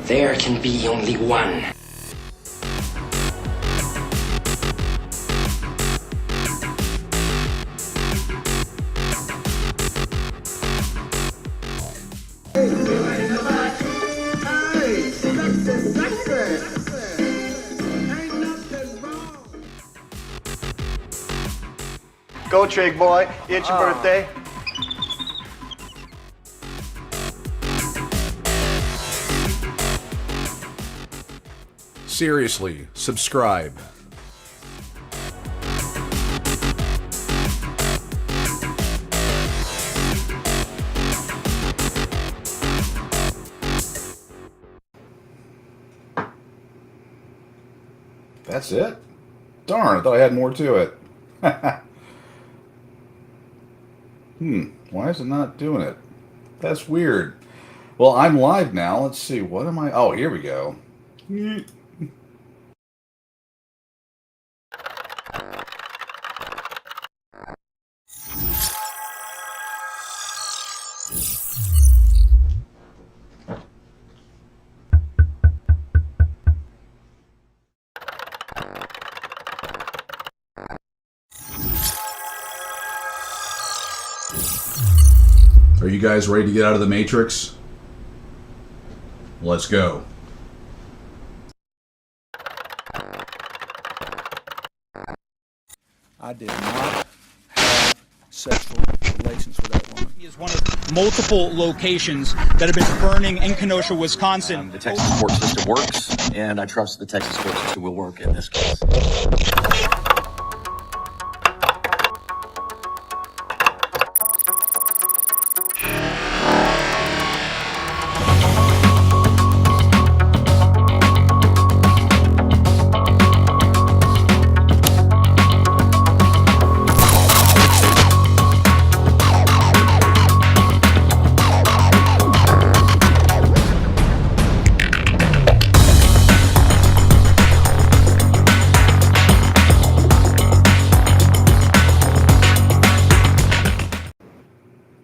There can be only one. Go, Trig boy. It's your birthday. Seriously, subscribe. That's it? Darn, I thought I had more to it. Why is it not doing it? That's weird. Well, I'm live now. Let's see. What am I? Oh, here we go. Are you guys ready to get out of the Matrix? Let's go. I did not have sexual relations with that woman. Is one of multiple locations that have been burning in Kenosha, Wisconsin. The Texas court system works, and I trust the Texas court system will work in this case.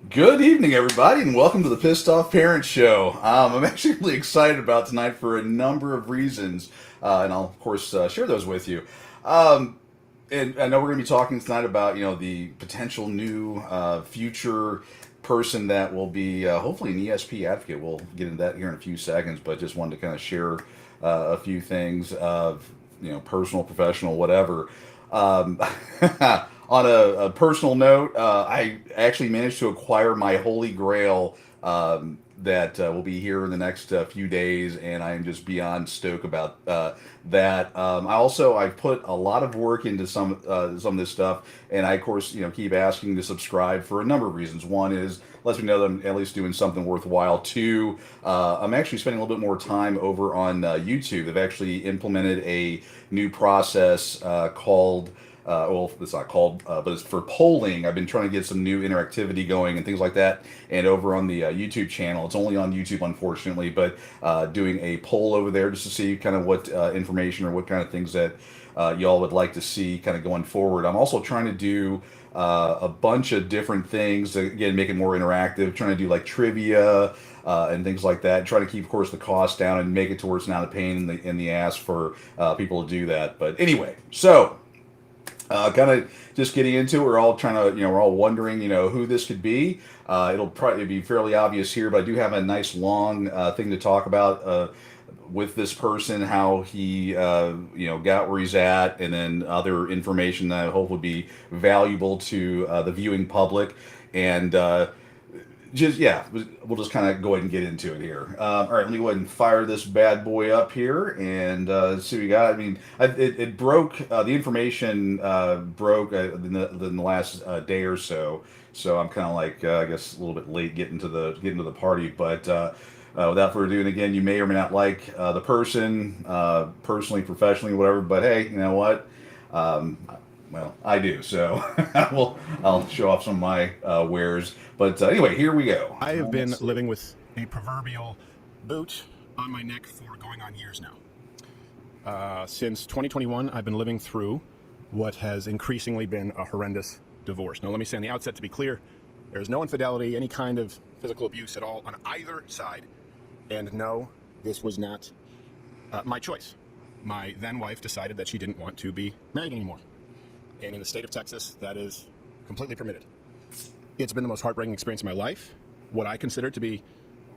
Good evening, everybody, and welcome to the Pissed Off Parent Show. I'm actually really excited about tonight for a number of reasons, and I'll, of course, share those with you. And I know we're going to be talking tonight about, the potential new future person that will be, hopefully, an ESP advocate. We'll get into that here in a few seconds, but just wanted to kind of share a few things of, personal, professional, whatever. On a personal note, I actually managed to acquire my holy grail that will be here in the next few days, and I am just beyond stoked about that. I've put a lot of work into some of this stuff, and I, of course, keep asking to subscribe for a number of reasons. One is lets me know that I'm at least doing something worthwhile. Two, I'm actually spending a little bit more time over on YouTube. They've actually implemented a new process called it's not called, but it's for polling. I've been trying to get some new interactivity going and things like that. And over on the YouTube channel, it's only on YouTube, unfortunately, but doing a poll over there just to see kind of what information or what kind of things that y'all would like to see kind of going forward. I'm also trying to do a bunch of different things to, again, make it more interactive, trying to do like trivia and things like that, trying to keep, of course, the cost down and make it to where it's not a pain in the ass for people to do that. But anyway, so kind of just getting into it, we're all trying to, we're all wondering, who this could be. It'll probably be fairly obvious here, but I do have a nice long thing to talk about with this person, how he, got where he's at, and then other information that I hope would be valuable to the viewing public. And we'll just kind of go ahead and get into it here. All right, let me go ahead and fire this bad boy up here and see what we got. I mean, it broke. The information broke in the last day or so. So I'm kind of like, I guess, a little bit late getting to the party. But without further ado, and again, you may or may not like the person, personally, professionally, whatever. But hey, you know what? Well, I do, so I'll show off some of my wares. But anyway, here we go. I have been living with a proverbial boot on my neck for going on years now. Since 2021, I've been living through what has increasingly been a horrendous divorce. Now, let me say on the outset, to be clear, there is no infidelity, any kind of physical abuse at all on either side. And no, this was not my choice. My then wife decided that she didn't want to be married anymore. And in the state of Texas, that is completely permitted. It's been the most heartbreaking experience of my life, what I consider to be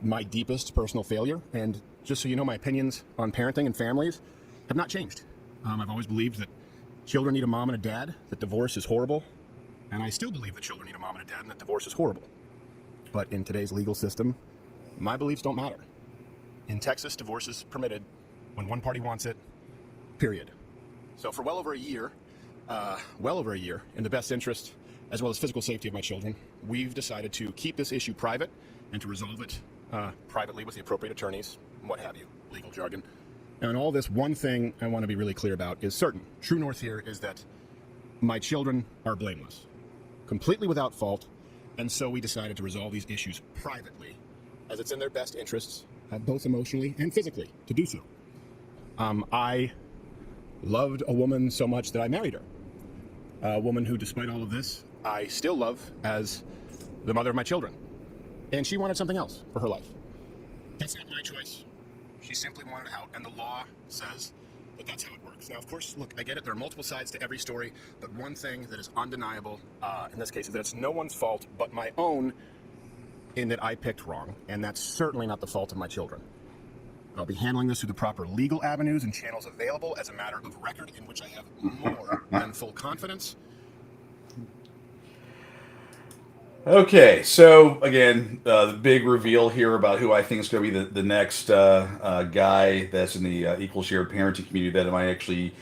my deepest personal failure. And just so you know, my opinions on parenting and families have not changed. I've always believed that children need a mom and a dad, that divorce is horrible. And I still believe that children need a mom and a dad and that divorce is horrible. But in today's legal system, my beliefs don't matter. In Texas, divorce is permitted when one party wants it, period. So for well over a year, in the best interest as well as physical safety of my children, we've decided to keep this issue private and to resolve it privately with the appropriate attorneys, what have you, legal jargon. Now in all this, one thing I want to be really clear about is certain. True north here is that my children are blameless, completely without fault, and so we decided to resolve these issues privately, as it's in their best interests, both emotionally and physically, to do so. I loved a woman so much that I married her. A woman who, despite all of this, I still love as the mother of my children. And she wanted something else for her life. That's not my choice. She simply wanted out, and the law says that that's how it works. Now, of course, look, I get it. There are multiple sides to every story, but one thing that is undeniable in this case is that it's no one's fault but my own in that I picked wrong, and that's certainly not the fault of my children. I'll be handling this through the proper legal avenues and channels available as a matter of record in which I have more than full confidence. Okay, so again, the big reveal here about who I think is going to be the next guy that's in the equal shared parenting community that might actually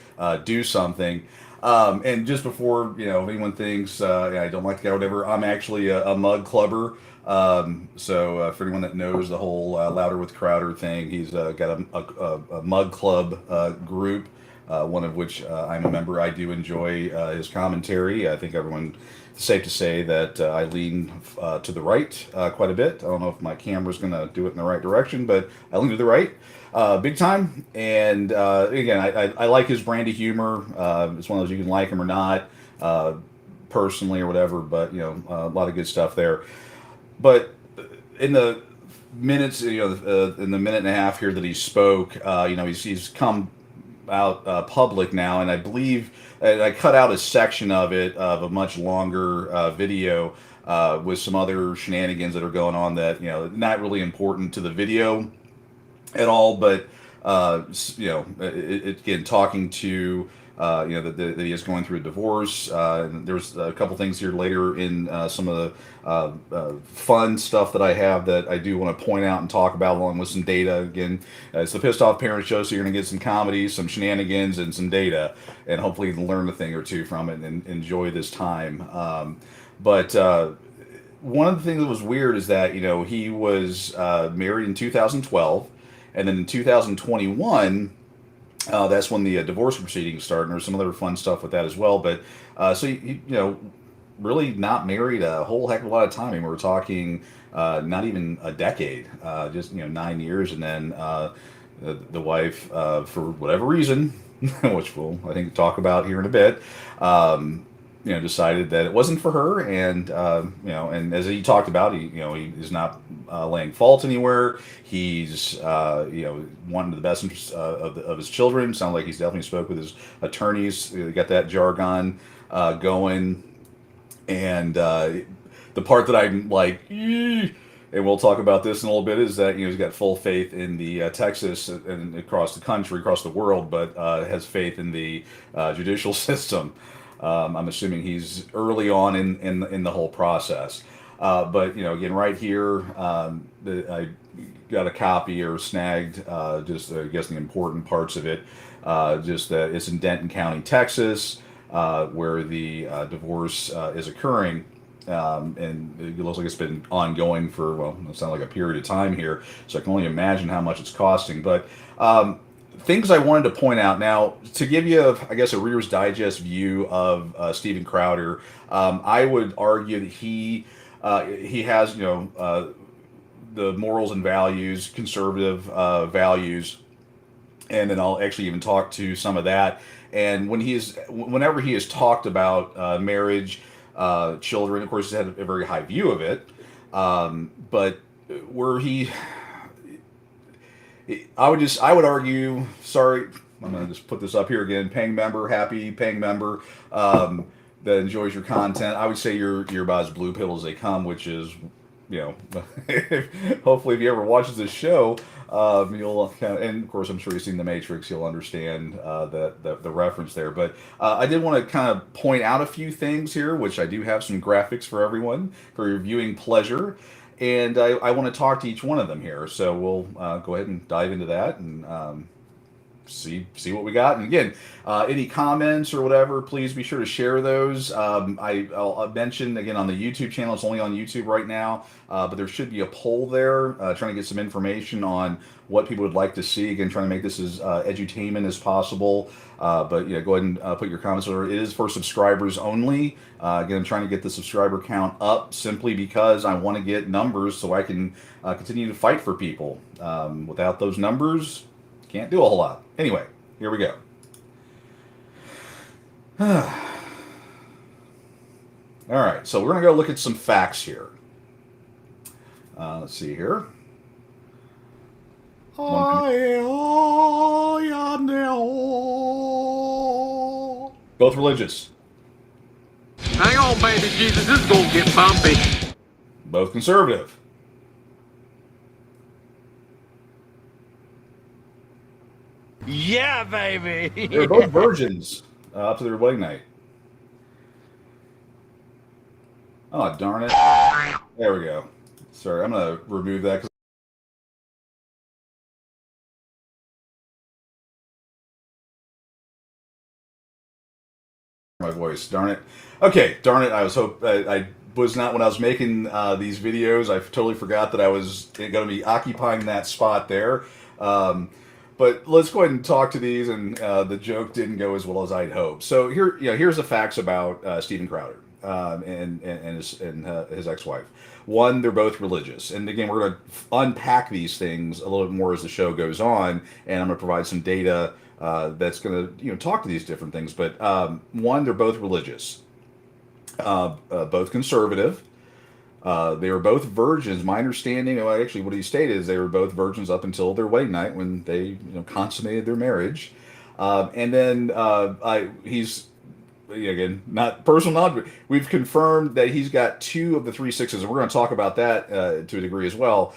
do something. And just before anyone thinks I don't like the guy or whatever, I'm actually a mug clubber. So for anyone that knows the whole Louder with Crowder thing, he's got a mug club group, one of which I'm a member. I do enjoy his commentary. I think it's safe to say that I lean to the right quite a bit. I don't know if my camera's going to do it in the right direction, but I lean to the right big time. And again, I like his brand of humor. It's one of those you can like him or not personally or whatever, but a lot of good stuff there. But in the minutes, in the minute and a half here that he spoke, he's come out public now, and I believe I cut out a section of it of a much longer video with some other shenanigans that are going on that not really important to the video at all, but again, talking to that he is going through a divorce. There's a couple things here later in some of the fun stuff that I have that I do want to point out and talk about, along with some data. Again, it's the Pissed Off Parent Show, so you're going to get some comedy, some shenanigans, and some data, and hopefully you can learn a thing or two from it and enjoy this time. But one of the things that was weird is that he was married in 2012, and then in 2021. That's when the divorce proceedings started, and there's some other fun stuff with that as well. But so really not married a whole heck of a lot of time. I mean, we're talking not even a decade, just 9 years, and then the wife, for whatever reason, which we'll I think talk about here in a bit, decided that it wasn't for her, and and as he talked about, he is not laying fault anywhere. He's wanting the best interests of his children. Sounds like he's definitely spoke with his attorneys. Got that jargon going, and the part that I'm like, and we'll talk about this in a little bit, is that he's got full faith in the Texas and across the country, across the world, but has faith in the judicial system. I'm assuming he's early on in the whole process. But again, right here, I got a copy or snagged just I guess the important parts of it. Just that it's in Denton County, Texas, where the divorce is occurring. And it looks like it's been ongoing for, it sounds like a period of time here. So I can only imagine how much it's costing. But things I wanted to point out now, to give you, I guess, a Reader's Digest view of Steven Crowder, I would argue that he has, the morals and values, conservative values, and then I'll actually even talk to some of that. And whenever he has talked about marriage, children, of course, he's had a very high view of it, but where he I would argue. Sorry, I'm gonna just put this up here again. Paying member, happy paying member that enjoys your content. I would say you're about as blue pill as they come, which is, you know, hopefully if you ever watches this show, you'll kind of, and of course I'm sure you've seen The Matrix, you'll understand the reference there. But I did want to kind of point out a few things here, which I do have some graphics for everyone for your viewing pleasure. And I want to talk to each one of them here. So we'll go ahead and dive into that and see what we got. And again, any comments or whatever, please be sure to share those. I'll mention again on the YouTube channel. It's only on YouTube right now, but there should be a poll there trying to get some information on what people would like to see. Again, trying to make this as edutainment as possible. But yeah, go ahead and put your comments order. It is for subscribers only. Again, I'm trying to get the subscriber count up simply because I want to get numbers so I can continue to fight for people. Without those numbers, can't do a whole lot. Anyway, here we go. All right, so we're going to go look at some facts here. Let's see here. Both religious. Hang on, baby Jesus, this is gonna get bumpy. Both conservative. Yeah, baby. They're both virgins up to their wedding night. Oh, darn it. There we go. Sorry, I'm going to remove that. My voice, darn it. Okay, darn it. I was not, when I was making these videos, I totally forgot that I was going to be occupying that spot there. But let's go ahead and talk to these, and the joke didn't go as well as I'd hoped. So here's the facts about Steven Crowder and his ex-wife. One, they're both religious, and again, we're going to unpack these things a little bit more as the show goes on, and I'm going to provide some data that's going to talk to these different things. But one, they're both religious, both conservative. They were both virgins. My understanding, actually, what he stated is they were both virgins up until their wedding night when they, consummated their marriage. And then he's, again, not personal knowledge, but we've confirmed that he's got 2 of the 3 sixes, and we're going to talk about that to a degree as well.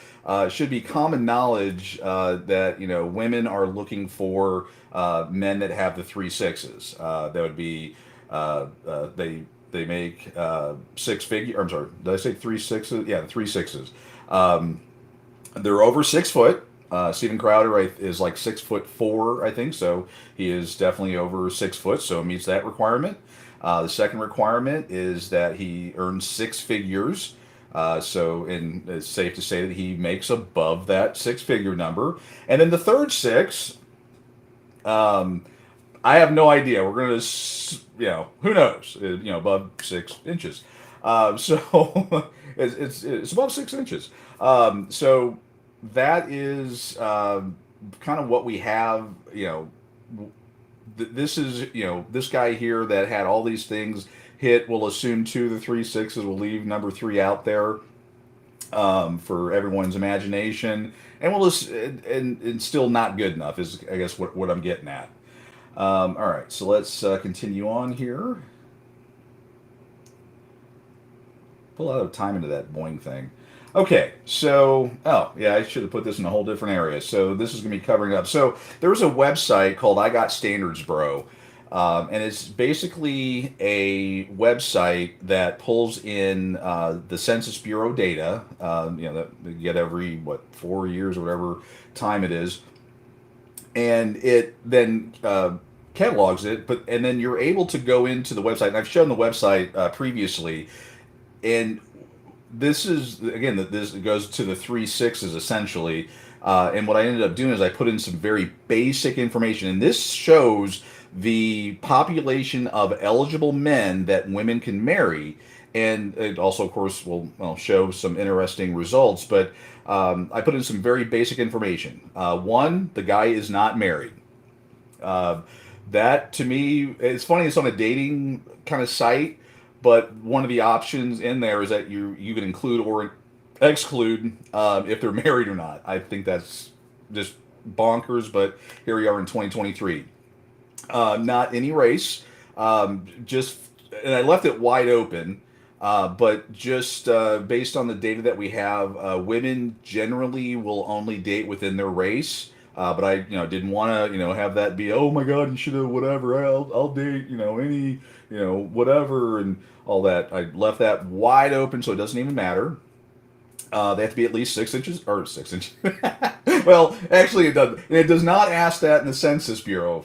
Should be common knowledge that women are looking for men that have the 3 sixes. That would be they make 6 figure. I'm sorry, did I say 3 sixes? Yeah, the 3 sixes. They're over 6 foot. Steven Crowder is like 6'4", I think. So he is definitely over 6 foot. So meets that requirement. The second requirement is that he earns 6 figures. And it's safe to say that he makes above that 6-figure number. And then the third 6, I have no idea. We're going to, who knows? Above 6 inches. So it's above 6 inches. So that is kind of what we have. This is this guy here that had all these things hit. We'll assume 2 of the 3 sixes. We'll leave number 3 out there for everyone's imagination, and and still not good enough is, I guess, what I'm getting at. All right, so let's continue on here. Put a lot of time into that boing thing. Okay, so, I should have put this in a whole different area. So this is going to be covering up. So there's a website called I Got Standards Bro, and it's basically a website that pulls in the Census Bureau data, that you get every, 4 years or whatever time it is, and it then catalogs it, and then you're able to go into the website, and I've shown the website previously, and this is, again, this goes to the 3 sixes essentially, and what I ended up doing is I put in some very basic information, and this shows the population of eligible men that women can marry, and it also, of course, will show some interesting results, but I put in some very basic information. One, the guy is not married. That, to me, it's funny, it's on a dating kind of site, but one of the options in there is that you can include or exclude if they're married or not. I think that's just bonkers, but here we are in 2023. Not any race, just, and I left it wide open. But just based on the data that we have, women generally will only date within their race. But I, didn't want to, have that be, oh my God, you should have whatever. I'll date, any, whatever and all that. I left that wide open, so it doesn't even matter. They have to be at least 6 inches or 6 inches. Well, actually, it does. It does not ask that in the Census Bureau.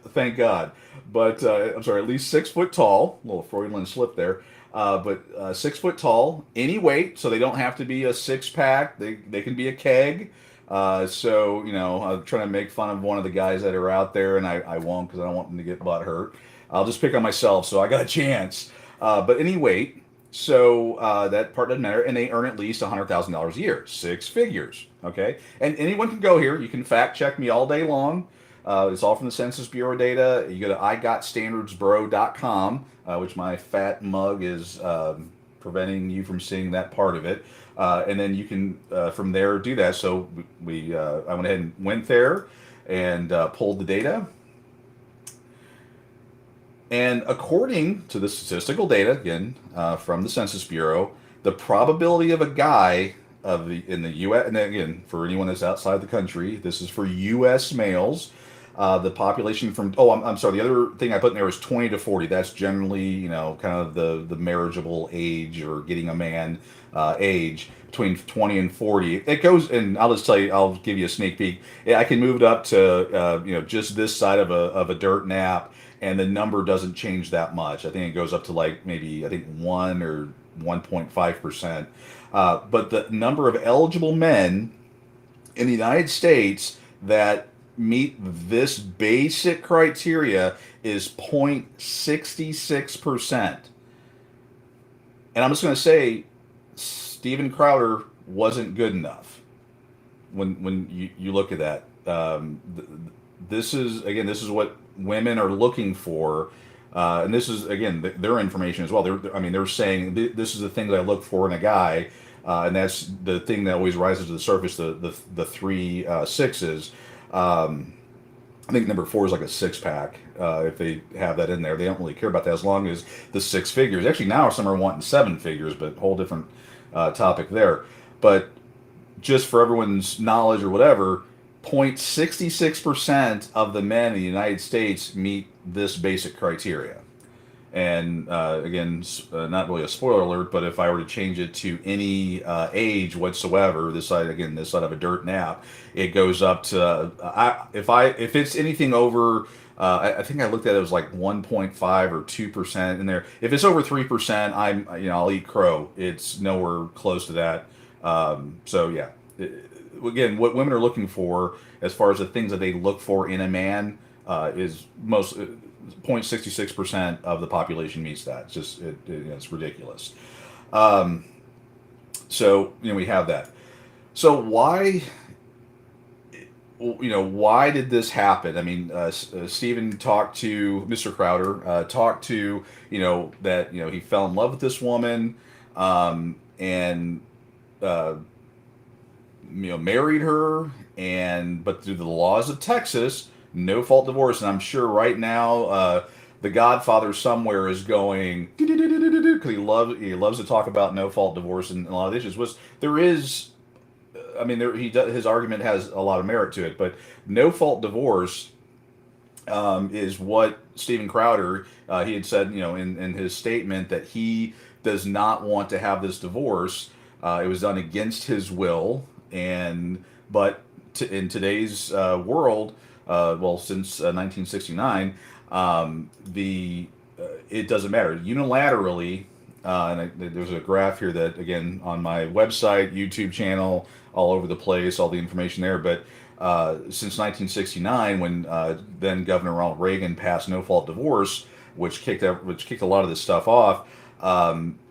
Thank God. But I'm sorry, at least 6 foot tall. A little Freudian slip there. But 6 foot tall, any weight, so they don't have to be a six pack. They can be a keg. So I'm trying to make fun of one of the guys that are out there, and I won't because I don't want them to get butt hurt. I'll just pick on myself, so I got a chance. But any weight, so that part doesn't matter, and they earn at least $100,000 a year, 6 figures. Okay, and anyone can go here. You can fact check me all day long. It's all from the Census Bureau data. You go to igotstandardsbro.com, which my fat mug is preventing you from seeing that part of it. And then you can, from there, do that. So I went ahead and went there and pulled the data. And according to the statistical data, again, from the Census Bureau, the probability of a guy in the U.S., and again, for anyone that's outside the country, this is for U.S. males. The population from, I'm sorry, the other thing I put in there is 20 to 40. That's generally, kind of the marriageable age or getting a man age between 20 and 40. It goes, and I'll just tell you, I'll give you a sneak peek. Yeah, I can move it up to, just this side of a dirt nap, and the number doesn't change that much. I think it goes up to like maybe, 1 or 1.5%. But the number of eligible men in the United States that meet this basic criteria is 0.66%. And I'm just going to say, Steven Crowder wasn't good enough when you look at that. This is what women are looking for. And this is, again, their information as well. They're saying this is the things I look for in a guy. And that's the thing that always rises to the surface, the three sixes. I think number 4 is like a 6-pack. If they have that in there, they don't really care about that as long as the 6 figures. Actually, now some are wanting 7 figures, but whole different topic there. But just for everyone's knowledge or whatever, 0.66% of the men in the United States meet this basic criteria. And again, not really a spoiler alert, but if I were to change it to any age whatsoever, this side of a dirt nap, it goes up to if it's anything over, I think I looked at it, was like 1.5 or 2% in there. If it's over 3%, I'll eat crow. It's nowhere close to that. So yeah, again, what women are looking for as far as the things that they look for in a man is most. 0.66% of the population meets that. It's just it's ridiculous. So we have that. So why did this happen? I mean, Stephen talked to Mr. Crowder, talked to that he fell in love with this woman, and married her, but through the laws of Texas, no fault divorce. And I'm sure right now the Godfather somewhere is going because he loves to talk about no fault divorce and a lot of issues. His argument has a lot of merit to it, but no fault divorce is what Steven Crowder he had said in his statement that he does not want to have this divorce. It was done against his will, but in today's world. Since 1969, it doesn't matter unilaterally. There's a graph here that, again, on my website, YouTube channel, all over the place, all the information there. But since 1969, when then Governor Ronald Reagan passed no-fault divorce, which kicked a lot of this stuff off,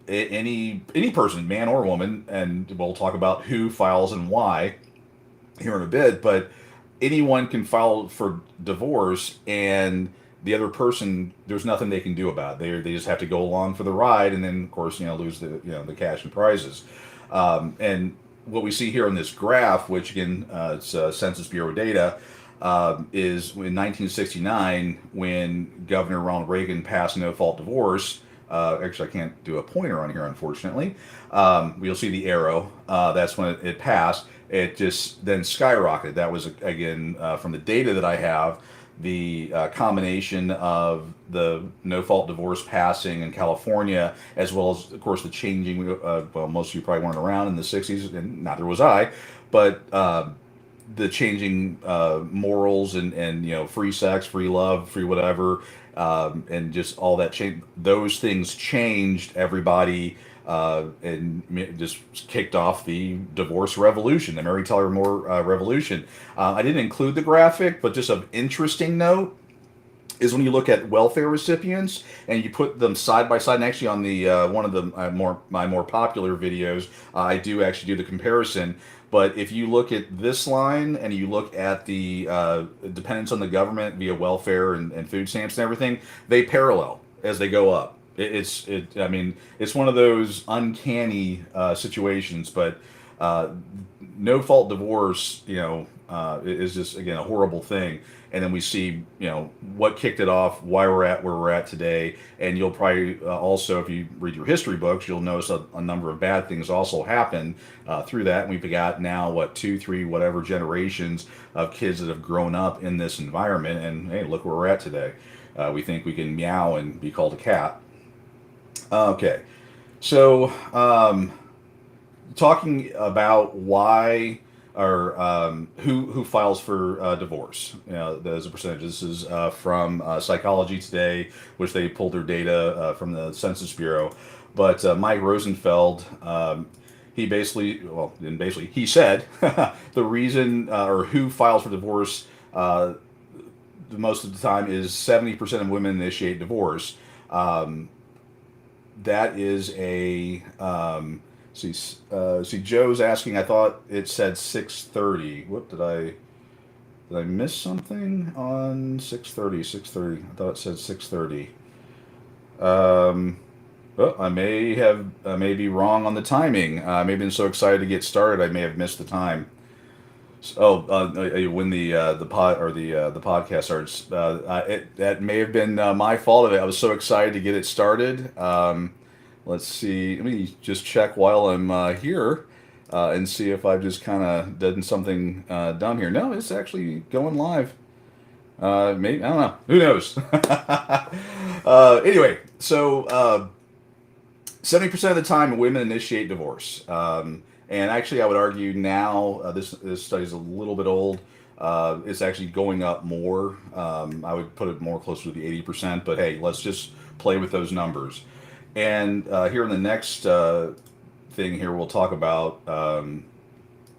any person, man or woman, and we'll talk about who files and why here in a bit, but anyone can file for divorce, and the other person, there's nothing they can do about it. They just have to go along for the ride, and then of course lose the cash and prizes. And what we see here on this graph, which again, it's Census Bureau data, is in 1969 when Governor Ronald Reagan passed no-fault divorce. Actually, I can't do a pointer on here, unfortunately. You'll see the arrow. That's when it passed. It just then skyrocketed. That was, again, from the data that I have, the combination of the no-fault divorce passing in California, as well as, of course, the changing, well, most of you probably weren't around in the 60s, and neither was I, but the changing morals and free sex, free love, free whatever, and just all that change. Those things changed everybody and just kicked off the divorce revolution, the Mary Tyler Moore revolution. I didn't include the graphic, but just of interesting note is when you look at welfare recipients and you put them side by side. And actually, on the one of the my more popular videos, I do actually do the comparison. But if you look at this line and you look at the dependence on the government via welfare and food stamps and everything, they parallel as they go up. I mean, it's one of those uncanny situations, but no fault divorce, is just, again, a horrible thing. And then we see, what kicked it off, why we're at where we're at today. And you'll probably also, if you read your history books, you'll notice a number of bad things also happen through that. And we've got now, 2, 3, whatever generations of kids that have grown up in this environment. And hey, look where we're at today. We think we can meow and be called a cat. Okay, so talking about why or who files for divorce, as a percentage. This is from Psychology Today, which they pulled their data from the Census Bureau. But Mike Rosenfeld, he said the reason or who files for divorce most of the time is 70% of women initiate divorce. That is a see Joe's asking. I thought it said 6:30. What did I miss something on 6:30? 6:30. I thought it said 6:30. Well, I may be wrong on the timing. I may have been so excited to get started, I may have missed the time. When the podcast starts, that may have been my fault. I was so excited to get it started. Let's see. Let me just check while I'm here and see if I've just kind of done something dumb here. No, it's actually going live. Maybe, I don't know. Who knows? Anyway, so 70% of the time, women initiate divorce. And actually, I would argue now, this study is a little bit old. It's actually going up more. I would put it more closer to the 80%, but hey, let's just play with those numbers. And here in the next thing here, we'll talk about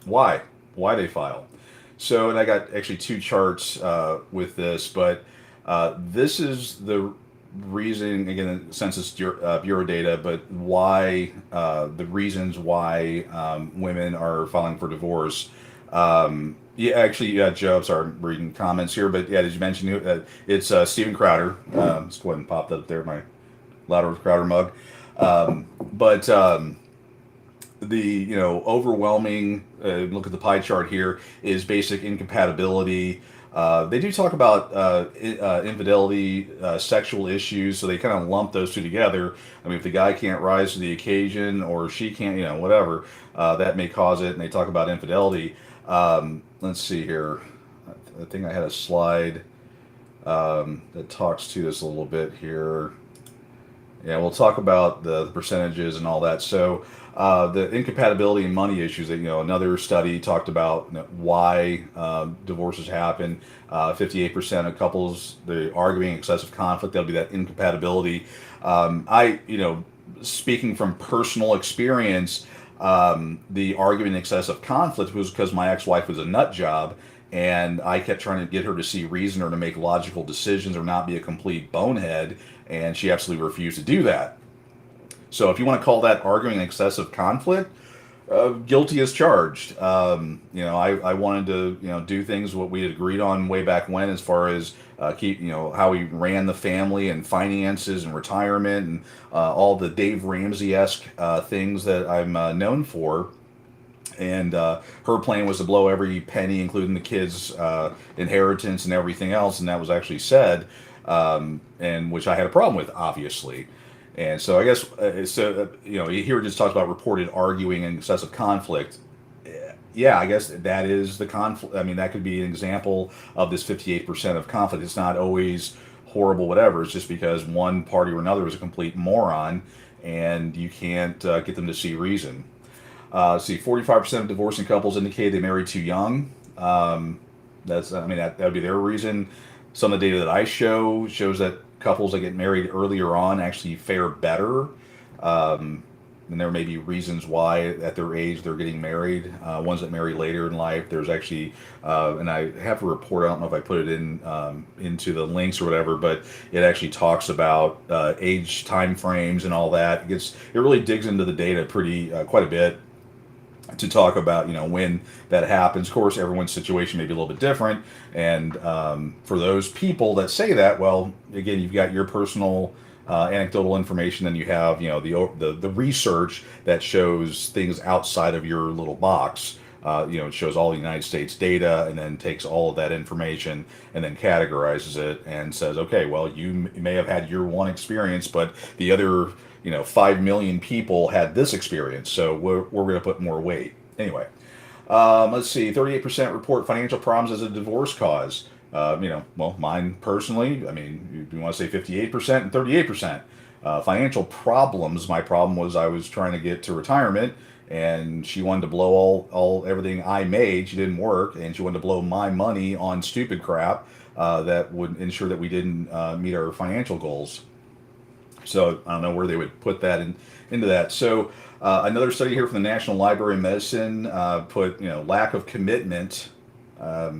why they file. So, and I got actually two charts with this, but this is the reason, again, Census Bureau data, but why the reasons why women are filing for divorce. Joe, I'm sorry, I'm reading comments here, but yeah, did you mention it's Steven Crowder? Let's go ahead and pop that up there, my Louder Crowder mug. The overwhelming look at the pie chart here is basic incompatibility. They do talk about infidelity, sexual issues, so they kind of lump those two together. I mean, if the guy can't rise to the occasion or she can't, whatever, that may cause it. And they talk about infidelity. Let's see here. I think I had a slide that talks to this a little bit here. Yeah, we'll talk about the percentages and all that. So the incompatibility and money issues that, another study talked about why divorces happen. 58% of couples, they're arguing excessive conflict. That'll be that incompatibility. Speaking from personal experience, the arguing excessive conflict was because my ex-wife was a nut job. And I kept trying to get her to see reason or to make logical decisions or not be a complete bonehead. And she absolutely refused to do that. So if you want to call that arguing excessive conflict, guilty as charged. I wanted to, do things what we had agreed on way back when, as far as how we ran the family and finances and retirement and all the Dave Ramsey-esque things that I'm known for. And her plan was to blow every penny, including the kids' inheritance and everything else, and that was actually said, and which I had a problem with, obviously. And so I guess here it just talks about reported arguing and excessive conflict. Yeah, I guess that is the conflict. I mean, that could be an example of this 58% of conflict. It's not always horrible, whatever. It's just because one party or another is a complete moron, and you can't get them to see reason. See, 45% of divorcing couples indicate they married too young. That would be their reason. Some of the data that I shows that couples that get married earlier on actually fare better. And there may be reasons why at their age they're getting married. Ones that marry later in life, there's actually, and I have a report. I don't know if I put it in into the links or whatever, but it actually talks about age time frames and all that. It really digs into the data quite a bit to talk about when that happens. Of course, everyone's situation may be a little bit different, and for those people that say that, well, again, you've got your personal anecdotal information, and you have the research that shows things outside of your little box. It shows all the United States data, and then takes all of that information and then categorizes it and says, okay, well, you may have had your one experience, but the other 5 million people had this experience, so we're going to put more weight. Anyway, let's see, 38% report financial problems as a divorce cause. Well, mine personally, I mean, you want to say 58% and 38%. Financial problems, my problem was I was trying to get to retirement, and she wanted to blow everything I made. She didn't work, and she wanted to blow my money on stupid crap that would ensure that we didn't meet our financial goals. So I don't know where they would put that into that. So another study here from the National Library of Medicine put lack of commitment. I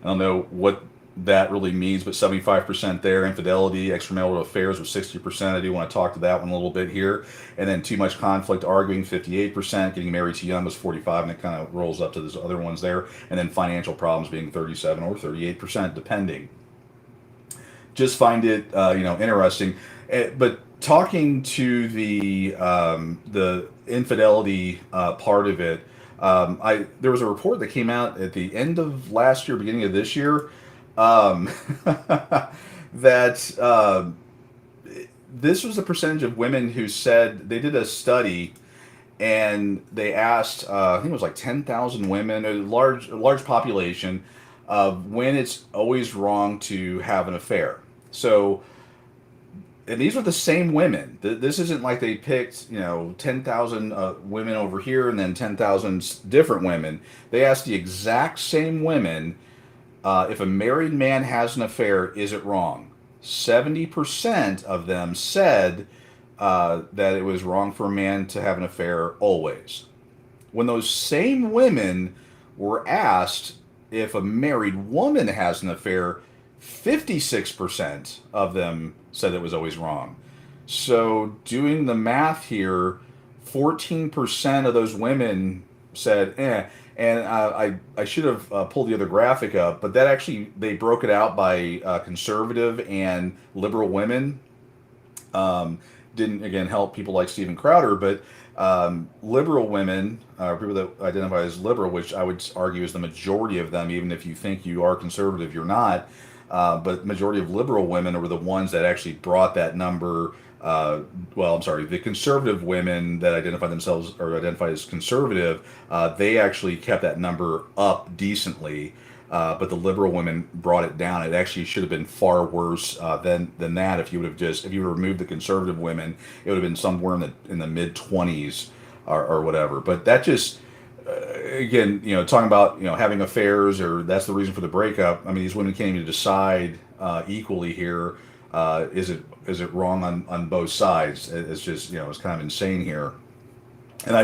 don't know what that really means, but 75% there. Infidelity, extramarital affairs was 60%. I do want to talk to that one a little bit here. And then too much conflict, arguing, 58%. Getting married too young was 45%, and it kind of rolls up to those other ones there. And then financial problems being 37 or 38%, depending. Just find it, interesting. But talking to the infidelity part of it, there was a report that came out at the end of last year, beginning of this year, that this was the percentage of women who said they did a study, and they asked, I think it was like 10,000 women, a large population, of when it's always wrong to have an affair. So, and these are the same women. This isn't like they picked, 10,000 women over here and then 10,000 different women. They asked the exact same women, if a married man has an affair, is it wrong? 70% of them said that it was wrong for a man to have an affair always. When those same women were asked if a married woman has an affair, 56% of them said it was always wrong. So doing the math here, 14% of those women said, And I should have pulled the other graphic up, but that actually, they broke it out by conservative and liberal women. Didn't, again, help people like Steven Crowder, but liberal women, people that identify as liberal, which I would argue is the majority of them, even if you think you are conservative, you're not. But majority of liberal women were the ones that actually brought that number. The conservative women that identify themselves or identify as conservative, they actually kept that number up decently. But the liberal women brought it down. It actually should have been far worse than that. If you removed the conservative women, it would have been somewhere in the mid 20s or whatever. But that just again, talking about having affairs, or that's the reason for the breakup. I mean, these women can't even decide equally here. Is it wrong on both sides? It's just it's kind of insane here. And a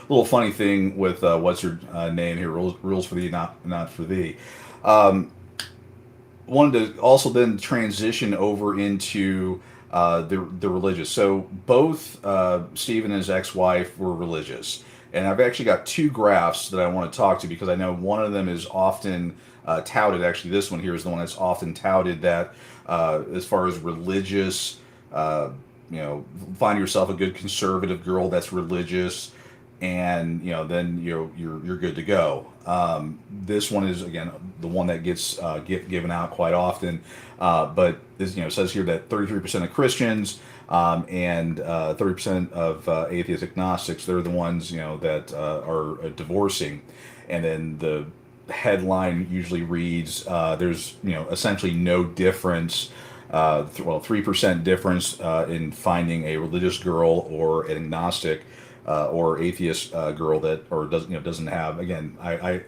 little funny thing with what's her name here, rules for thee, not for thee. Wanted to also then transition over into the religious. So both Steve and his ex-wife were religious. And I've actually got two graphs that I want to talk to, because I know one of them is often touted. Actually, this one here is the one that's often touted, that as far as religious, find yourself a good conservative girl that's religious. and then you're good to go. This one is again the one that gets given out quite often, but this says here that 33% of Christians and 30% of atheist agnostics, they're the ones that are divorcing, and then the headline usually reads there's essentially no difference. 3% difference in finding a religious girl or an agnostic or atheist girl that or doesn't have. Again, I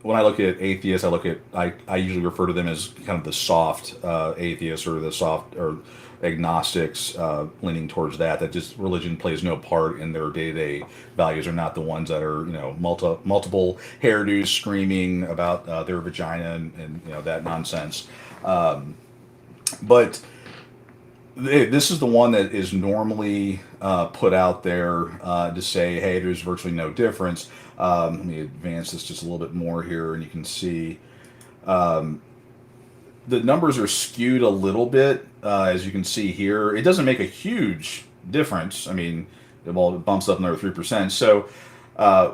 when I look at atheists, I usually refer to them as kind of the soft atheists or the soft or agnostics, leaning towards that just religion plays no part in their day-to-day values. Are not the ones that are multiple hairdos screaming about their vagina and that nonsense. But this is the one that is normally put out there to say, hey, there's virtually no difference. Let me advance this just a little bit more here, and you can see the numbers are skewed a little bit, as you can see here. It doesn't make a huge difference. I mean, it bumps up another 3%. So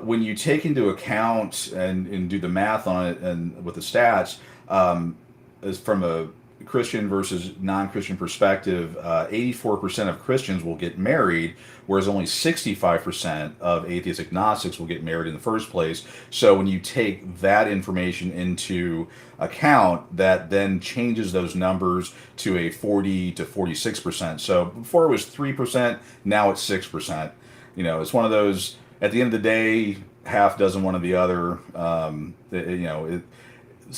when you take into account and do the math on it and with the stats, as from a Christian versus non-Christian perspective, 84% of Christians will get married, whereas only 65% of atheist agnostics will get married in the first place. So when you take that information into account, that then changes those numbers to a 40 to 46%. So before it was 3%, now it's 6%. It's one of those, at the end of the day, half dozen one or the other.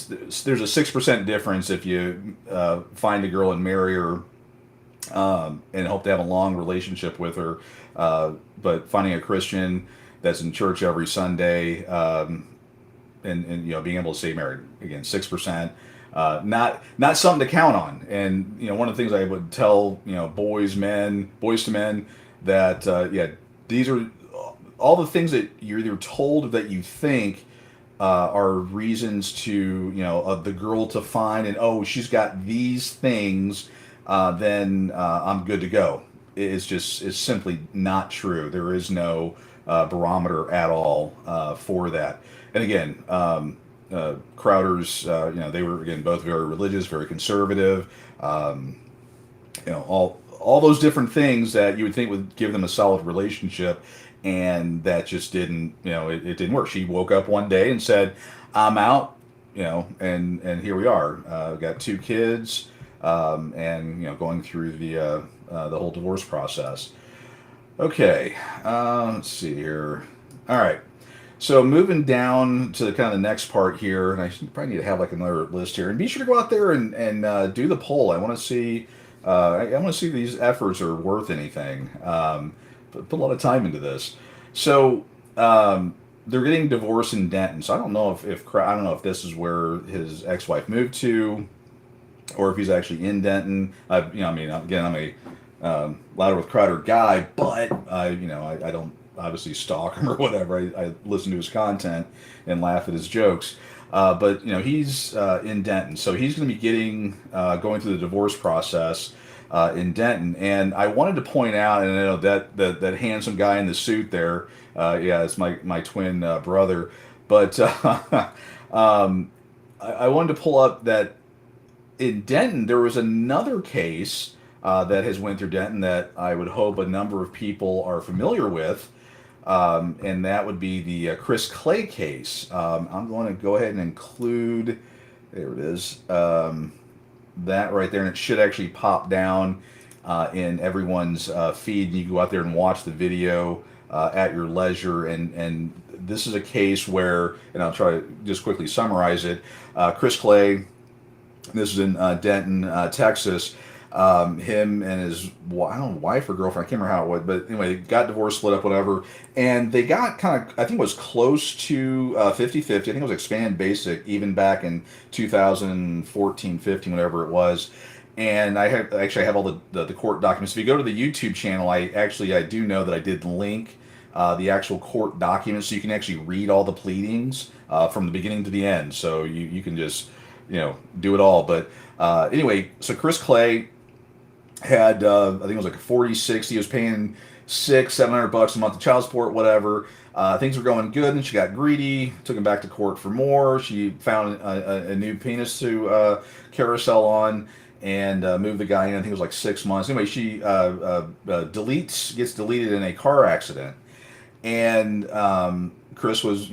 There's a 6% difference if you find a girl and marry her and hope to have a long relationship with her. But finding a Christian that's in church every Sunday and being able to stay married, again, 6%, not something to count on. And one of the things I would tell boys to men that these are all the things that you're either told that you think are reasons to the girl to find, and she's got these things, then I'm good to go. It's simply not true. There is no barometer at all for that. And again, Crowder's they were again both very religious, very conservative, all those different things that you would think would give them a solid relationship. And that just didn't, it didn't work. She woke up one day and said, I'm out, and here we are. Got 2 kids, and, going through the whole divorce process. Okay, let's see here. All right. So moving down to the kind of the next part here, and I probably need to have like another list here. And be sure to go out there and do the poll. I want to see, these efforts are worth anything. Put a lot of time into this. So they're getting divorced in Denton. So I don't know if this is where his ex-wife moved to, or if he's actually in Denton. Again, I'm a Louder with Crowder guy, but I don't obviously stalk him or whatever. I listen to his content and laugh at his jokes. But he's in Denton, so he's going to be going through the divorce process in Denton. And I wanted to point out, and I know that handsome guy in the suit there, it's my twin brother. But I wanted to pull up that in Denton there was another case that has went through Denton that I would hope a number of people are familiar with, and that would be the Chris Clay case. I'm going to go ahead and include, there it is, that right there, and it should actually pop down in everyone's feed, and you go out there and watch the video at your leisure. And this is a case where, and I'll try to just quickly summarize it. Chris Clay, this is in Denton, Texas. Him and his, I don't know, wife or girlfriend, I can't remember how it was, but anyway, got divorced, split up, whatever, and they got kind of, I think it was close to 50-50. I think it was expand basic even back in 2014, 15, whatever it was. And I have all the court documents. If you go to the YouTube channel, I do know that I did link the actual court documents, so you can actually read all the pleadings from the beginning to the end. So you can just do it all. But anyway, so Chris Clay had I think it was like a 40-60. He was paying $700 a month of child support, whatever. Things were going good, and she got greedy. Took him back to court for more. She found a new penis to carousel on, and moved the guy in. I think it was like 6 months. Anyway, she gets deleted in a car accident, and Chris was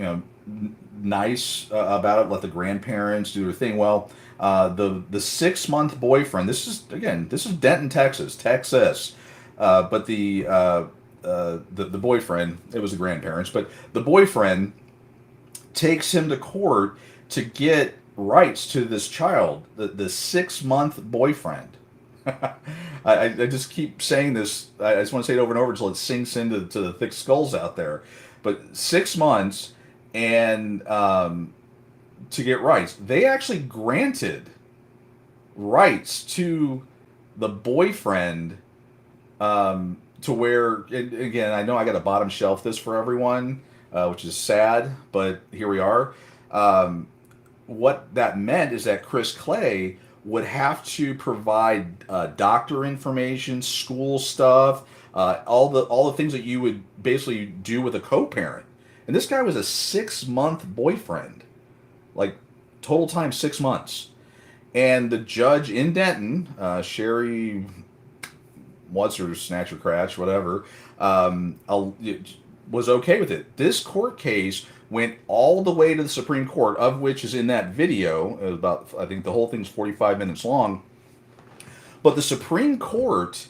nice about it. Let the grandparents do their thing. Well, the 6 month boyfriend. This is Denton, Texas. But the boyfriend, it was the grandparents, but the boyfriend takes him to court to get rights to this child, the 6 month boyfriend. I just keep saying this. I just want to say it over and over until it sinks into the thick skulls out there. But 6 months, and to get rights, they actually granted rights to the boyfriend. To where, again, I know I got to bottom shelf this for everyone, which is sad, but here we are. What that meant is that Chris Clay would have to provide doctor information, school stuff, all the things that you would basically do with a co-parent. And this guy was a 6 month boyfriend, like total time 6 months. And the judge in Denton, Sherry, what's her snatch her crash, whatever, was okay with it. This court case went all the way to the Supreme Court, of which is in that video. It was about, I think the whole thing's 45 minutes long. But the Supreme Court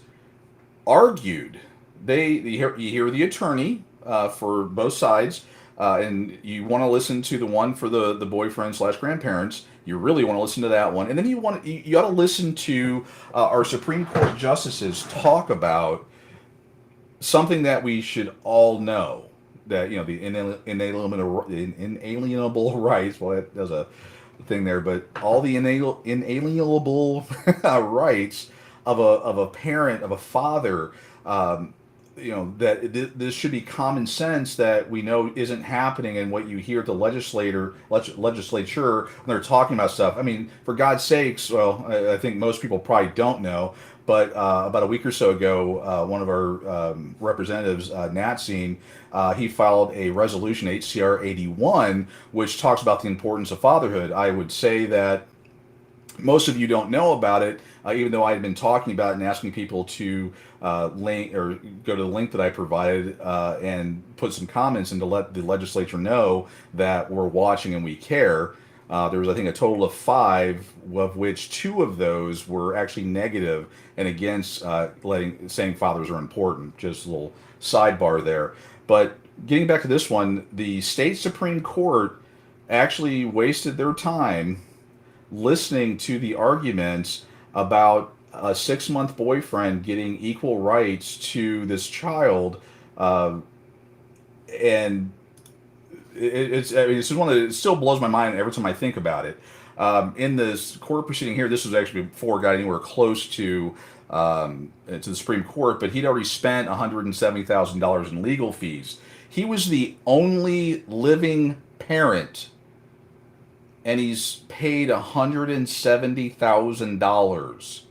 argued. You hear the attorney for both sides, and you want to listen to the one for the boyfriend / grandparents. You really want to listen to that one, and then you ought to listen to our Supreme Court justices talk about something that we should all know, that the inalienable rights. Well, there's a thing there, but all the inalienable rights of a parent, of a father. That this should be common sense that we know isn't happening, and what you hear at the legislature when they're talking about stuff. I mean, for God's sakes, well, I think most people probably don't know, but about a week or so ago, one of our representatives, Natsine, he filed a resolution, HCR 81, which talks about the importance of fatherhood. I would say that most of you don't know about it, even though I had been talking about it and asking people to link or go to the link that I provided and put some comments and to let the legislature know that we're watching and we care. There was, I think, a total of 5, of which 2 of those were actually negative and against saying fathers are important. Just a little sidebar there. But getting back to this one, the state Supreme Court actually wasted their time listening to the arguments about a 6 month boyfriend getting equal rights to this child, and it's just one that it still blows my mind every time I think about it. In this court proceeding here, this was actually before it got anywhere close to the Supreme Court, but he'd already spent $170,000 in legal fees. He was the only living parent, and he's paid $170,000.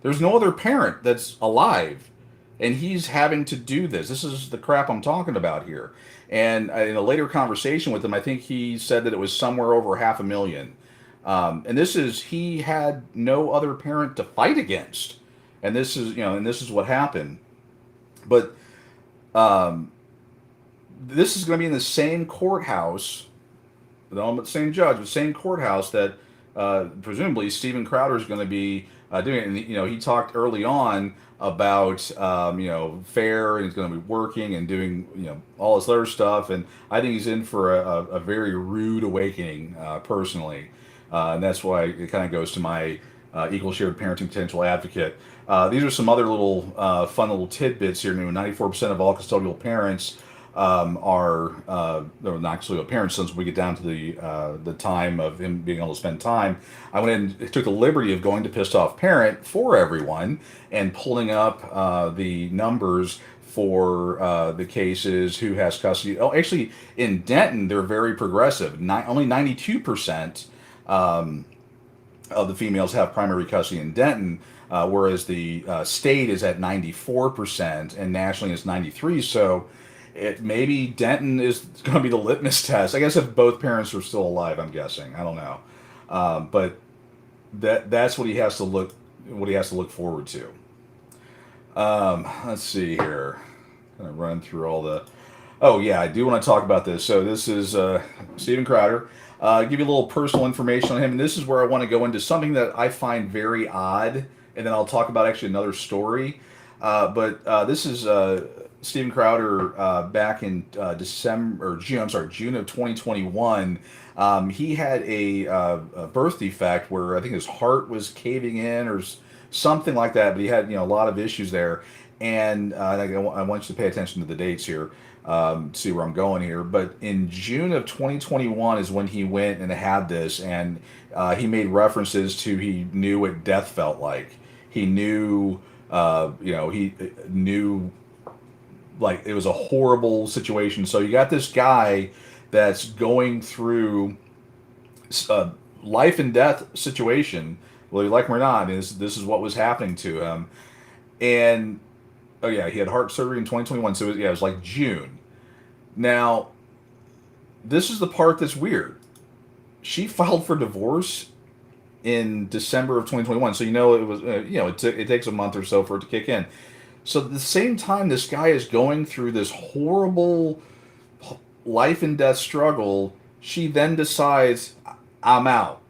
There's no other parent that's alive, and he's having to do this. This is the crap I'm talking about here. And in a later conversation with him, I think he said that it was somewhere over $500,000. And he had no other parent to fight against. And this is what happened. But this is going to be in the same courthouse, the same judge, the same courthouse that presumably Steven Crowder is going to be doing it. And he talked early on about fair, and he's going to be working and doing all this other stuff. And I think he's in for a very rude awakening personally, and that's why it kind of goes to my equal shared parenting potential advocate. These are some other little fun little tidbits here. 94% of all custodial parents are not custodial parents. Since we get down to the time of him being able to spend time, I went and took the liberty of going to Pissed Off Parent for everyone and pulling up the numbers for the cases, who has custody. Oh, actually, in Denton, they're very progressive. Only 92% of the females have primary custody in Denton. whereas the state is at 94% and nationally is 93%. So maybe Denton is going to be the litmus test. I guess if both parents are still alive, I'm guessing. I don't know, but that's what he has to look forward to. Let's see here. Gonna run through all the. Oh yeah, I do want to talk about this. So this is Steven Crowder. Give you a little personal information on him, and this is where I want to go into something that I find very odd, and then I'll talk about actually another story. But this is Steven Crowder back in June of 2021. He had a birth defect where I think his heart was caving in or something like that, but he had a lot of issues there. And I want you to pay attention to the dates here, see where I'm going here. But in June of 2021 is when he went and had this, and he made references to he knew what death felt like. He knew, he knew like it was a horrible situation. So you got this guy that's going through a life and death situation, whether you like him or not. This is what was happening to him, and oh yeah, he had heart surgery in 2021. So it was like June. Now, this is the part that's weird. She filed for divorce in December of 2021. So it was it takes a month or so for it to kick in. So at the same time, this guy is going through this horrible life and death struggle. She then decides, I'm out.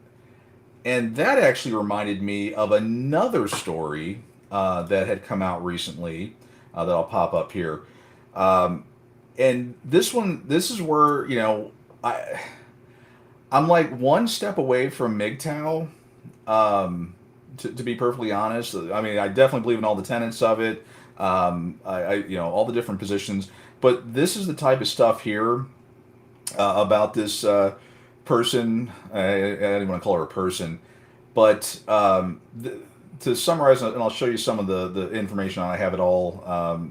And that actually reminded me of another story that had come out recently that I'll pop up here. And this is where, I'm like one step away from MGTOW, to be perfectly honest. I mean, I definitely believe in all the tenets of it, all the different positions. But this is the type of stuff here about this person. I don't even want to call her a person, but to summarize, and I'll show you some of the information. I have it all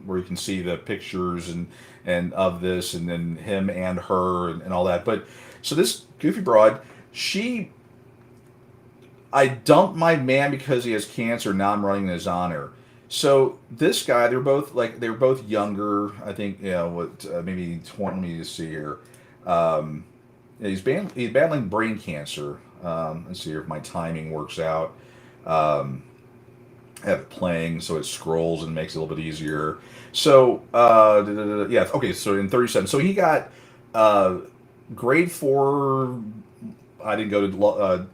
where you can see the pictures and of this, and then him and her and all that. But so this goofy broad, I dumped my man because he has cancer. Now I'm running in his honor. So this guy, they're both younger. I think maybe 20. Let me just see here. He's battling brain cancer. Let's see here if my timing works out. I have it playing so it scrolls and makes it a little bit easier. So okay. So in 37, so he got grade 4. I didn't go to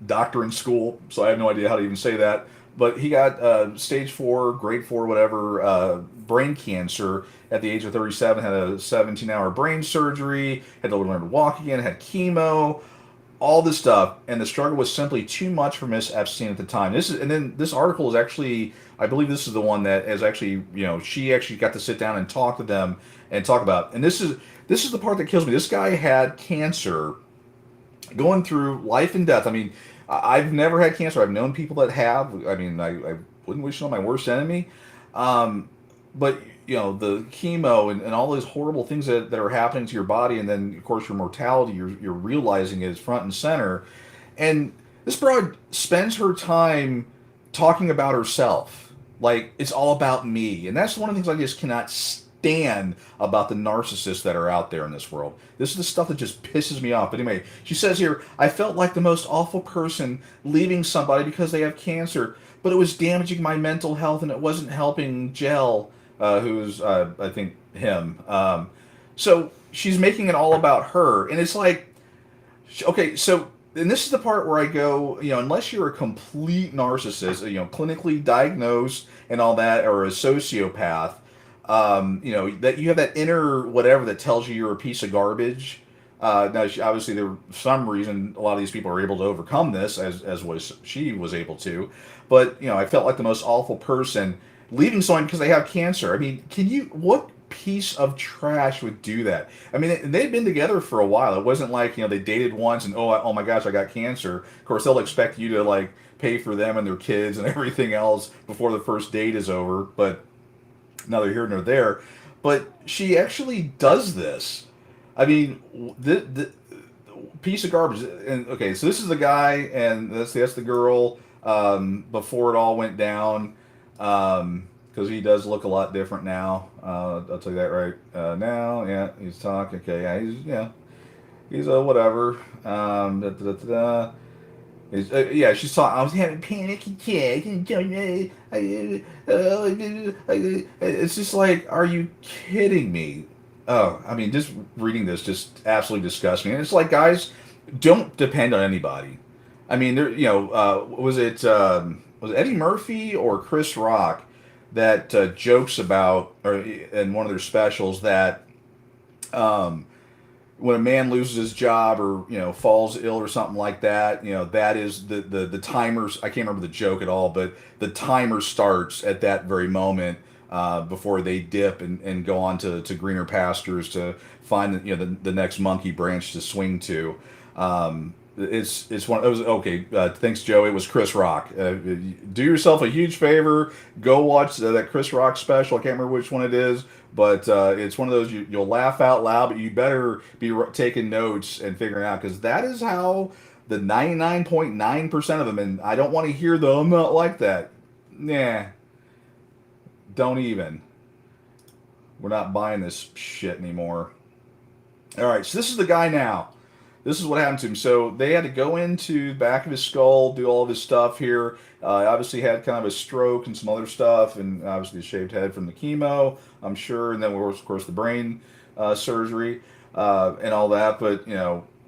doctoring school, so I have no idea how to even say that. But he got stage 4, grade 4, whatever, brain cancer at the age of 37. Had a 17-hour brain surgery. Had to learn to walk again. Had chemo. All this stuff, and the struggle was simply too much for Miss Epstein at the time. This article is actually, I believe this is the one that is actually, she actually got to sit down and talk to them and talk about. And this is the part that kills me. This guy had cancer, going through life and death. I mean, I've never had cancer. I've known people that have. I mean, I wouldn't wish it on my worst enemy. But the chemo and all those horrible things that are happening to your body, and then of course your mortality, you're realizing is front and center. And this broad spends her time talking about herself, like it's all about me. And that's one of the things I just cannot stand about the narcissists that are out there in this world. This is the stuff that just pisses me off. But anyway, she says here, I felt like the most awful person leaving somebody because they have cancer, but it was damaging my mental health and it wasn't helping Jell, who's, I think, him. So she's making it all about her. And it's like, okay, so, and this is the part where I go, unless you're a complete narcissist, clinically diagnosed and all that, or a sociopath, that you have that inner whatever that tells you you're a piece of garbage. Now, obviously, there for some reason a lot of these people are able to overcome this, as she was able to. But I felt like the most awful person leaving someone because they have cancer. I mean, what piece of trash would do that? I mean, they'd been together for a while. It wasn't like they dated once and oh my gosh, I got cancer. Of course, they'll expect you to pay for them and their kids and everything else before the first date is over. But neither here nor there. But she actually does this. I mean, the piece of garbage. And okay, so this is the guy, and that's the girl. before it all went down, because he does look a lot different now. I'll tell you that right now. Yeah, he's talking. Okay, he's whatever. Da, da, da, da. Yeah, she's talking. I was having panic attack. It's just like, are you kidding me? Oh, I mean, just reading this just absolutely disgusts me. And it's like, guys, don't depend on anybody. I mean, there, was it Eddie Murphy or Chris Rock that jokes about, or in one of their specials, that um, when a man loses his job or falls ill or something like that, that is the timers. I can't remember the joke at all, but the timer starts at that very moment before they dip and go on to greener pastures to find the next monkey branch to swing to. It's one. It was okay. Thanks, Joe. It was Chris Rock. Do yourself a huge favor. Go watch that Chris Rock special. I can't remember which one it is, but it's one of those you'll laugh out loud, but you better be taking notes and figuring out, because that is how the 99.9% of them. And I don't want to hear the "I'm not like that." Nah, don't even. We're not buying this shit anymore. All right, so this is the guy now. This is what happened to him. So they had to go into the back of his skull, do all of his stuff here. Obviously had kind of a stroke and some other stuff, and obviously a shaved head from the chemo, I'm sure. And then, of course, the brain surgery and all that. But,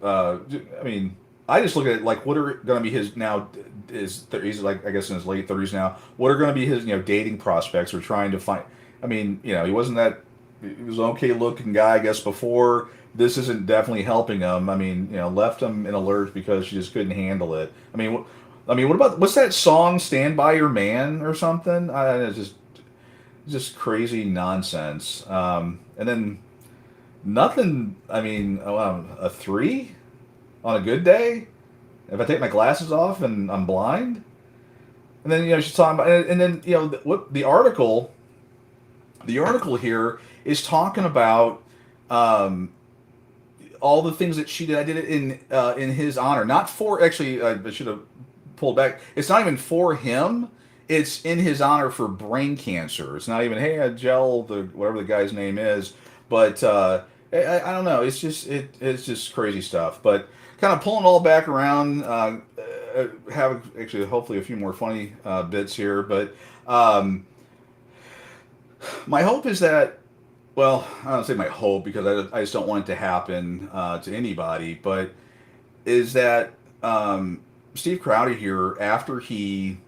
I mean, I just look at it like, what are going to be his now? He's like, I guess, in his late 30s now. What are going to be his, dating prospects, or trying to find? I mean, he wasn't that. He was an okay looking guy, I guess, before. This isn't definitely helping him. I mean, left him in a lurch because she just couldn't handle it. I mean, what about, what's that song, "Stand by Your Man" or something? It's just crazy nonsense. And then nothing. I mean, a 3 on a good day. If I take my glasses off and I'm blind. And then she's talking about, and then what the article. The article here is talking about. All the things that she did. I did it in his honor, not for, actually. I should have pulled back. It's not even for him. It's in his honor for brain cancer. It's not even, hey, I gel whatever the guy's name is. But I don't know. It's just crazy stuff. But kind of pulling all back around. Have actually hopefully a few more funny bits here. But my hope is that. Well, I don't say my hope, because I just don't want it to happen to anybody, but is that Steve Crowder here, after he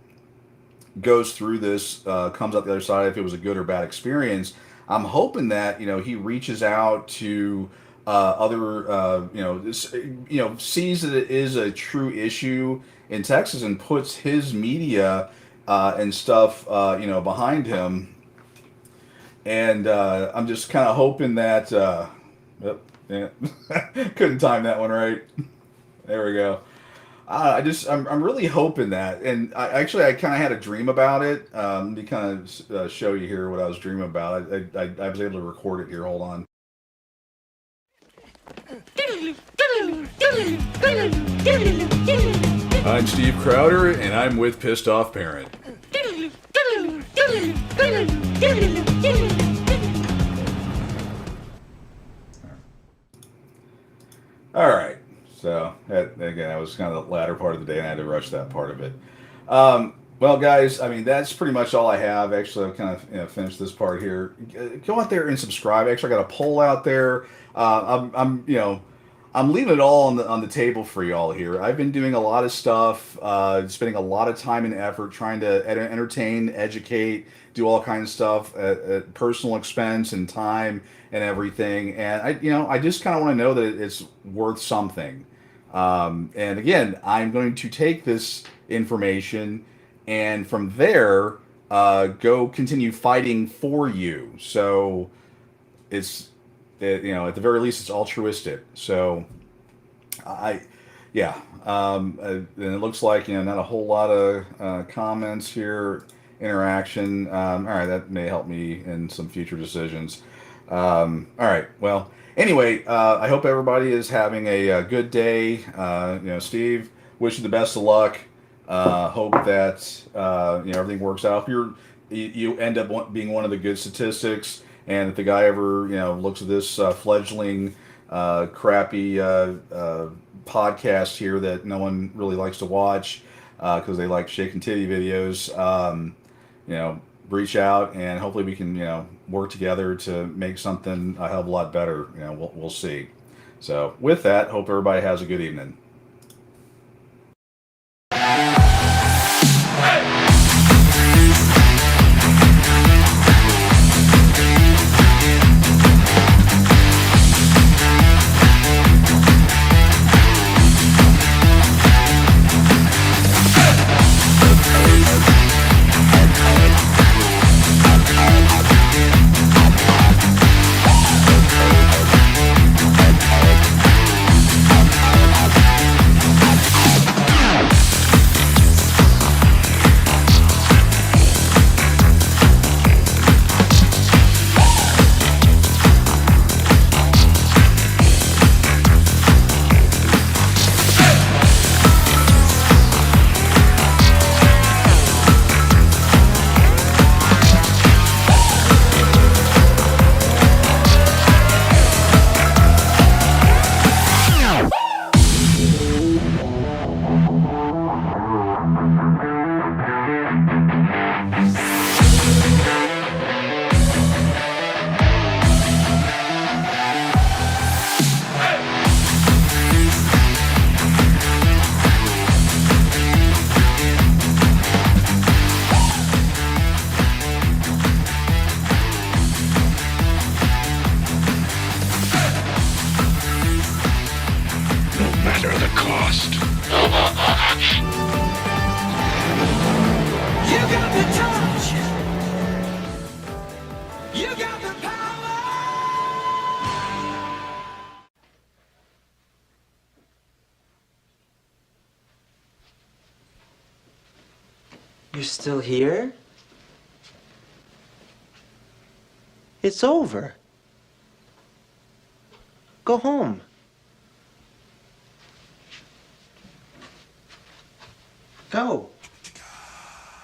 goes through this, comes out the other side, if it was a good or bad experience, I'm hoping that, he reaches out to other, sees that it is a true issue in Texas and puts his media and stuff, behind him. And I'm just kind of hoping that. Couldn't time that one right. There we go. I'm really hoping that, and I kind of had a dream about it. Let me kind of show you here what I was dreaming about. I was able to record it here. Hold on. I'm Steve Crowder, and I'm with Pissed Off Parent. All right. So again, that was kind of the latter part of the day, and I had to rush that part of it. Well, guys, I mean, that's pretty much all I have. Actually, I've kind of finished this part here. Go out there and subscribe. Actually, I got a poll out there. I'm leaving it all on the table for y'all here. I've been doing a lot of stuff, spending a lot of time and effort trying to entertain, educate, do all kinds of stuff at personal expense and time and everything. And I just kind of want to know that it's worth something. And again, I'm going to take this information and from there go continue fighting for you. So it's. At the very least, it's altruistic. So, and it looks like not a whole lot of comments here, interaction. All right, that may help me in some future decisions. All right, well, anyway, I hope everybody is having a good day. Steve, wish you the best of luck. Hope that everything works out. If you end up being one of the good statistics, and if the guy ever looks at this fledgling crappy podcast here that no one really likes to watch because they like shaking titty videos, reach out and hopefully we can work together to make something a hell of a lot better. We'll see. So with that, hope everybody has a good evening. Matter the cost. You got the touch. You got the power. You're still here? It's over. Go home. Go.